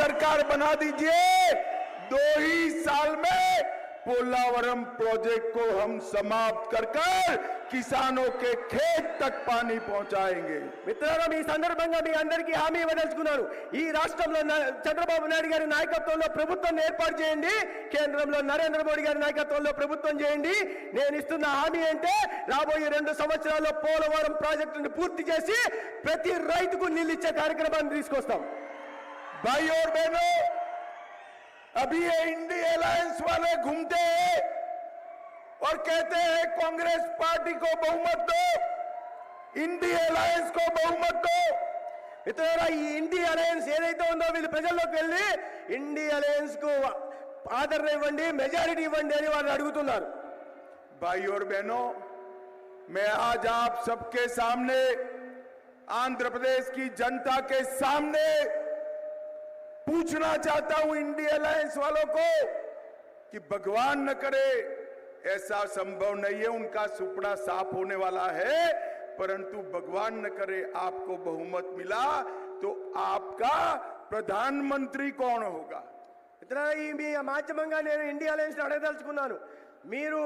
सरकार बना दीजिए। 2 ही साल में पोलावरम प्रोजेक्ट को हम समाप्त कर किसानों के खेत तक पानी पहुंचाएंगे। మిత్రులారా ఈ సందర్భంగా మీ అందరికీ హామీ ఇవ్వదలుచుకున్నాను. ఈ రాష్ట్రంలో చంద్రబాబు నాయుడు గారి నాయకత్వంలో ప్రభుత్వం ఏర్పాటు చేయండి, కేంద్రంలో నరేంద్ర మోడీ గారి నాయకత్వంలో ప్రభుత్వం చేయండి. నేను ఇస్తున్న హామీ అంటే రాబోయే 2 సంవత్సరాల్లో పోలవరం ప్రాజెక్టును పూర్తి చేసి ప్రతి రైతుకు నీళ్ళు ఇచ్చే కార్యక్రమాన్ని తీసుకొస్తాం. भाई और बहनों, अभी ये इंडी अलायंस वाले घूमते हैं और कहते हैं कांग्रेस पार्टी को बहुमत दो, इंडी अलायंस को बहुमत दो। మిత్రులారా ఈ ఇండి అలయన్స్ ఏదైతే ఉందో వీళ్ళు ప్రజల్లోకి వెళ్ళి ఇండి అలయన్స్ కు ఆదరణ ఇవ్వండి, మెజారిటీ ఇవ్వండి అని వాళ్ళు అడుగుతున్నారు. भाई और बहनों, मैं आज आप सबके सामने, आंध्र प्रदेश की जनता के सामने पूछना चाहता हूं इंडी अलायंस वालों को कि भगवान न करे, ऐसा संभव नहीं है, उनका सुपड़ा साफ होने वाला है, परंतु भगवान न करे आपको बहुमत मिला तो आपका प्रधानमंत्री कौन होगा? మిత్రులారా ఈ మీ మాధ్యమంగా నేను ఇండి అలయన్స్ అడగదలుచుకున్నాను. మీరు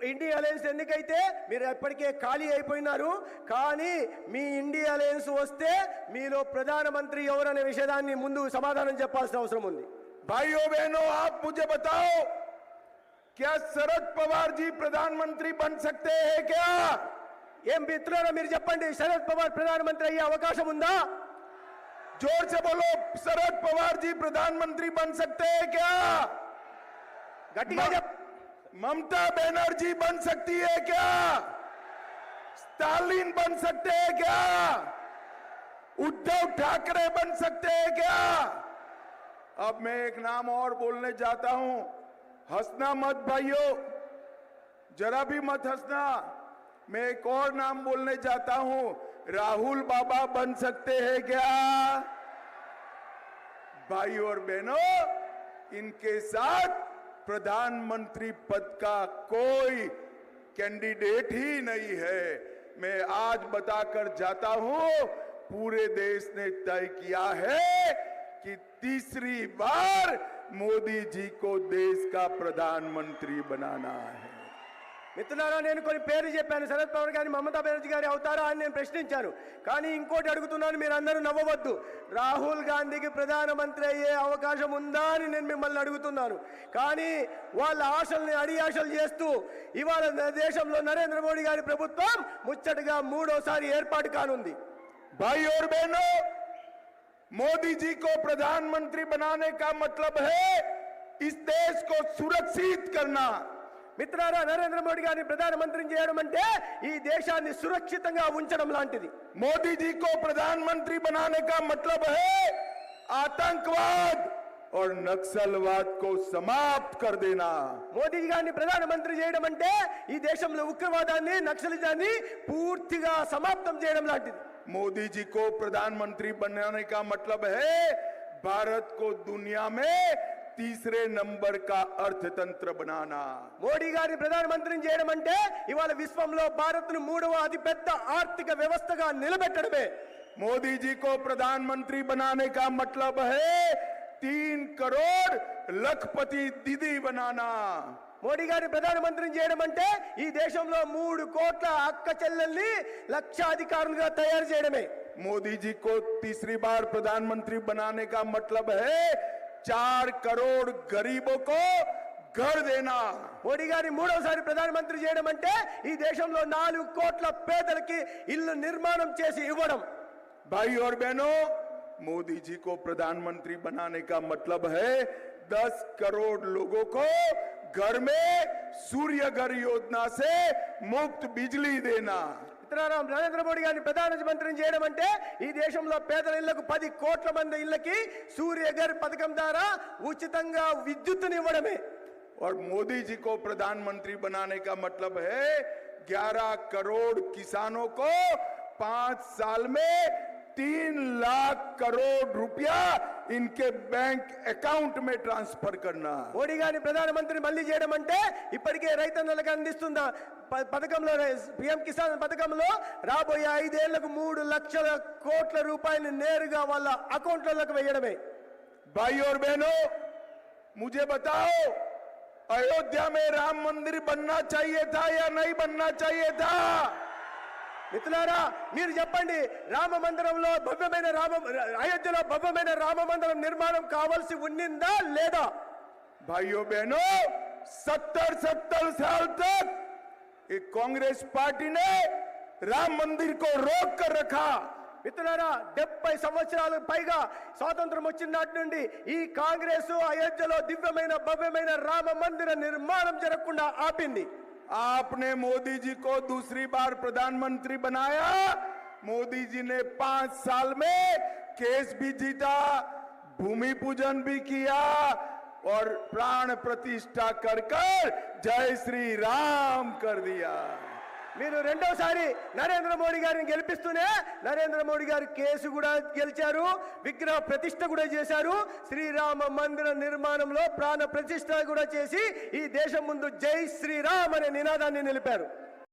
ఇండి అలయన్స్ ఎన్నికైతే మీరు ఎప్పటికే ఖాళీ అయిపోయినారు, కానీ మీ ఇండి అలయన్స్ వస్తే మీలో ప్రధానమంత్రి ఎవరనే విషయాన్ని ముందు సమాధానం చెప్పాల్సిన అవసరం ఉంది. भाइयों बहनों, आप मुझे बताओ, क्या शरद पवार जी प्रधानमंत्री बन सकते हैं क्या? ఏం మిత్రులారా మీరు చెప్పండి, శరద్ పవార్ ప్రధానమంత్రి అయ్యే అవకాశం ఉందా? जोर से बोलो, शरद पवार जी प्रधानमंत्री बन सकते हैं क्या? గట్టిగా ममता बनर्जी बन सकती है क्या? स्टालिन बन सकते हैं क्या? उद्धव ठाकरे बन सकते हैं क्या? अब मैं एक नाम और बोलने जाता हूं, हंसना मत भाइयों, जरा भी मत हंसना। मैं एक और नाम बोलने जाता हूं, राहुल बाबा बन सकते हैं क्या? भाई और बहनों, इनके साथ प्रधानमंत्री पद का कोई कैंडिडेट ही नहीं है। मैं आज बताकर जाता हूं, पूरे देश ने तय किया है कि तीसरी बार मोदी जी को देश का प्रधानमंत्री बनाना है। మిత్రులారా నేను కొన్ని పేర్లు చెప్పాను, శరద్ పవార్ గారి, మమతా బెనర్జీ గారి అవుతారా అని నేను ప్రశ్నించాను. కానీ ఇంకోటి అడుగుతున్నాను, మీరు అందరూ నవ్వవద్దు. రాహుల్ గాంధీకి ప్రధానమంత్రి అయ్యే అవకాశం ఉందా అని నేను మిమ్మల్ని అడుగుతున్నాను. కానీ వాళ్ళ ఆశల్ని అడియాశలు చేస్తూ ఇవాళ దేశంలో నరేంద్ర మోడీ గారి ప్రభుత్వం ముచ్చటగా 3వ సారి ఏర్పాటు కానుంది. भाई और बहनों, मोदी जी को प्रधानमंत्री बनाने का मतलब है इस देश को सुरक्षित करना। మిత్రులారా నరేంద్ర మోడీ గారిని ప్రధానమంత్రిని చేయడం అంటే ఈ దేశాన్ని సురక్షితంగా ఉంచడం లాంటిది. मोदी जी को प्रधानमंत्री बनाने का मतलब है आतंकवाद और नक्सलवाद को समाप्त कर देना। మోదీ గారిని ప్రధానమంత్రి చేయడం అంటే ఈ దేశంలో ఉగ్రవాదాన్ని, నక్సలిజాన్ని పూర్తిగా సమాప్తం చేయడం లాంటిది. मोदी जी को प्रधानमंत्री बनाने का मतलब है भारत को दुनिया में तीसरे नंबर का अर्थतंत्र बनाना। మోడీ గారిని ప్రధానమంత్రిని చేయడం అంటే ఇవాళ విశ్వంలో భారత్ను 3వ అతిపెద్ద ఆర్థిక వ్యవస్థగా నిలబెట్టడమే. मोदी जी को प्रधानमंत्री बनाने का मतलब है 3 करोड़ लखपति दीदी बनाना। మోడీ గారిని ప్రధానమంత్రిని చేయడం అంటే ఈ దేశంలో 3 కోట్ల అక్క చెల్లెల్ని లక్షాధికారులుగా తయారు చేయడమే. मोदी जी को तीसरी बार प्रधानमंत्री बनाने का मतलब है 4 करोड़ गरीबों को घर देना। మోడీ గారిని 3వ సారి ప్రధానమంత్రి చేయడం అంటే ఈ దేశంలో 4 కోట్ల పేదలకి ఇల్లు నిర్మాణం చేసి ఇవ్వడం. भाई और बहनों, मोदी जी को प्रधानमंत्री बनाने का मतलब है 10 करोड़ लोगों को घर में सूर्य घर योजना से मुफ्त बिजली देना। మిత్రులారా నరేంద్ర మోడీ గారిని ప్రధానమంత్రిని చేయడం అంటే ఈ దేశంలో పేదల ఇళ్లకు 10 కోట్ల మంది ఇళ్లకి సూర్యఘర్ పథకం ద్వారా ఉచితంగా విద్యుత్తుని ఇవ్వడమే. और मोदी जी को प्रधानमंत्री बनाने का मतलब है 11 करोड़ किसानों को 5 साल में 3 लाख करोड़ रुपया इनके बैंक अकाउंट में ट्रांसफर करना। మోడీ గారిని ప్రధానమంత్రి మళ్ళీ చేయడం అంటే ఇప్పటికే రైతన్నలకు అందిస్తున్న పథకంలో పిఎం కిసాన్ పథకంలో రాబోయే 5 ఏళ్లకు 3 లక్షల కోట్ల రూపాయలు నేరుగా వాళ్ళ అకౌంట్లకు వేయడమే। भाई और बहनों, मुझे बताओ, अयोध्या में राम मंदिर बनना चाहिए था या नहीं बनना चाहिए था? మిత్రులారా మీరు చెప్పండి, రామ మందిరంలో భవ్యమైన అయోధ్యలో భవ్యమైన రామ మందిరం నిర్మాణం కావాల్సి ఉన్నిందా లేదా? भाइयों बहनों, 70 साल तक एक कांग्रेस पार्टी ने राम मंदिर को रोक कर रखा। మిత్రులారా 70 సంవత్సరాలకు పైగా స్వాతంత్రం వచ్చిన నాటి నుండి ఈ కాంగ్రెస్ అయోధ్యలో దివ్యమైన భవ్యమైన రామ మందిర నిర్మాణం జరగకుండా ఆపింది। आपने मोदी जी को दूसरी बार प्रधानमंत्री बनाया। मोदी जी ने 5 साल में केस भी जीता, भूमि पूजन भी किया और प्राण प्रतिष्ठा कर जय श्री राम कर दिया। మీరు రెండోసారి నరేంద్ర మోడీ గారిని గెలిపిస్తూనే నరేంద్ర మోడీ గారు కేసు కూడా గెలిచారు, విగ్రహ ప్రతిష్ఠ కూడా చేశారు, శ్రీరామ మందిర నిర్మాణంలో ప్రాణ ప్రతిష్ఠ కూడా చేసి ఈ దేశం ముందు జై శ్రీరామ్ అనే నినాదాన్ని నిలిపారు।